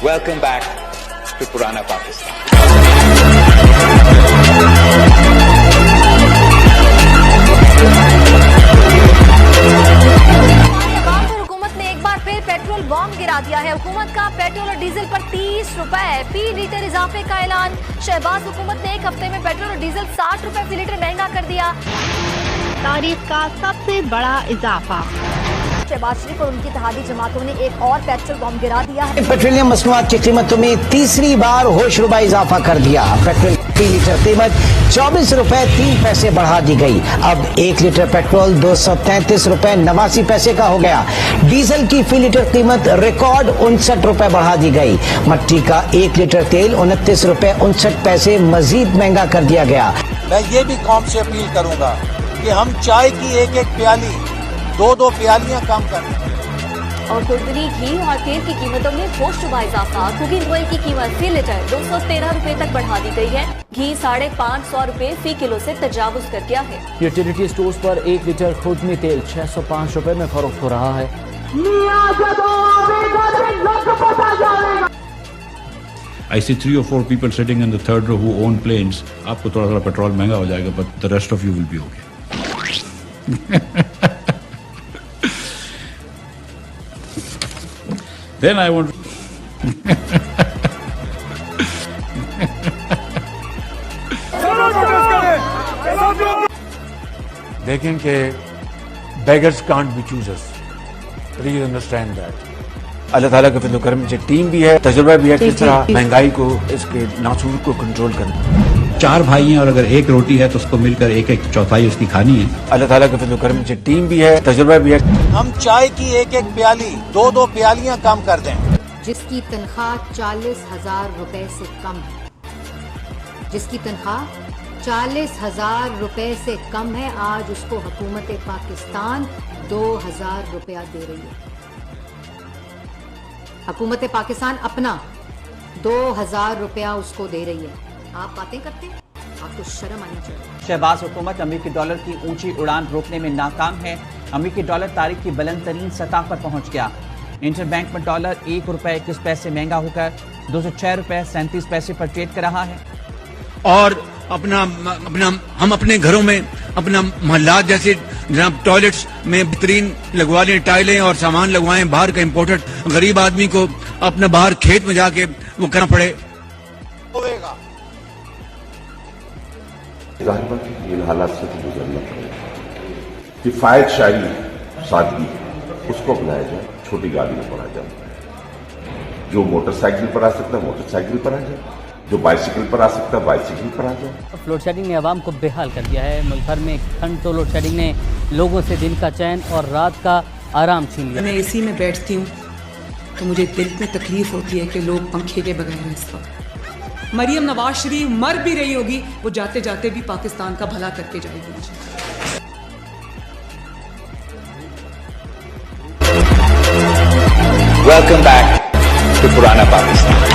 Welcome back to Purana Pakistan. हुकूमत ने एक बार फिर पेट्रोल बॉम्ब गिरा दिया है। हुकूमत का पेट्रोल और डीजल पर 30 रुपए फी लीटर इजाफे का ऐलान। शहबाज हुकूमत ने एक हफ्ते में पेट्रोल और डीजल 60 रुपए फी लीटर महंगा कर दिया। तारीख का सबसे बड़ा इजाफा। शहबाज शरीफ और उनकी इत्तेहादी जमातों ने एक और पेट्रोल बॉम्ब गिरा दिया है। पेट्रोलियम मसनूआत की कीमतों में तीसरी बार होशरुबा इजाफा कर दिया। पेट्रोल की लीटर कीमत 24 रुपए 3 पैसे बढ़ा दी गई। अब 1 लीटर पेट्रोल 233 रुपए 89 पैसे का हो गया। डीजल की फी लीटर कीमत रिकॉर्ड 59 रुपए बढ़ा दी गई। मट्टी का 1 लीटर तेल 29 रुपए 59 पैसे मजीद महंगा कर दिया गया। मैं ये भी कौम से अपील करूंगा कि हम चाय की एक एक प्याली 2-2 प्यालियां कम करें। और कुर्दनी घी और तेल की कीमतों में होशरुबा इजाफा। कुकिंग ऑयल की कीमत फी लीटर 213 रुपए तक बढ़ा दी गई है। घी 550 रुपए फी किलो से तजावुज कर गया है। यूटिलिटी स्टोर्स पर 1 लीटर खुदनी तेल 605 रुपए में फरोख्त हो रहा है। I see 3 or 4 people sitting in the third row who own planes. आपको थोड़ा पेट्रोल महंगा हो जाएगा, but the rest of you will be okay. Then I want. देखें कि beggars can't be choosers. Please understand that. अल्लाह ताला के फज़ल करम से टीम भी है, तजुर्बा भी है किस तरह महंगाई को, इसके नासूर को कंट्रोल करना। 4 भाई हैं और अगर 1 रोटी है तो उसको मिलकर 1-1 चौथाई उसकी खानी है। अल्लाह ताला के फज़ल करम से टीम भी है, तजुर्बा भी है। हम चाय की एक एक प्याली 2-2 प्यालियां कम कर दें। जिसकी तनख्वाह 40,000 रुपए से कम है, जिसकी तनख्वाह 40,000 रुपए से कम है, आज उसको हुकूमत पाकिस्तान 2,000 रुपया दे रही है। हुकूमत पाकिस्तान अपना 2,000 रुपया उसको दे रही है। आप बातें करते हैं, आपको शर्म आनी चाहिए। शहबाज हुकूमत अमेरिकी डॉलर की ऊंची उड़ान रोकने में नाकाम है। अमेरिकी डॉलर तारीख की बुलंद तरीन सतह पर पहुंच गया। इंटरबैंक में डॉलर 1 रुपए 21 पैसे महंगा होकर 206 रुपए 37 पैसे पर ट्रेड कर रहा है। और हम अपने घरों में अपना मोहल्लात जैसे जनाब टॉयलेट्स में बेहतरीन लगवा लें, टाइलें और सामान लगवाएं। बाहर का इम्पोर्टेड गरीब आदमी को अपना बाहर खेत में जाके वो करना पड़े। इन हालात से तो गुजरना पड़ेगा। किफायत शाही सादगी उसको अपनाया जाए, छोटी गाड़ी में पड़ा जाए। जो मोटरसाइकिल पर आ सकता है मोटरसाइकिल पर आ जाए, जो बाइसिकल पर आ सकता है बाइसिकल पर आ जाए। लोड शेडिंग ने आवाम को बेहाल कर दिया है। मुल्क भर में ठंड तो लोड शेडिंग ने लोगों से दिन का चैन और रात का आराम छीन लिया। मैं एसी में बैठती हूँ तो मुझे दिल में तकलीफ होती है कि लोग पंखे के बगैर हैं इस वक्त। मरियम नवाज शरीफ मर भी रही होगी, वो जाते जाते भी पाकिस्तान का भला करके जाएगी। Welcome back to Purana Pakistan.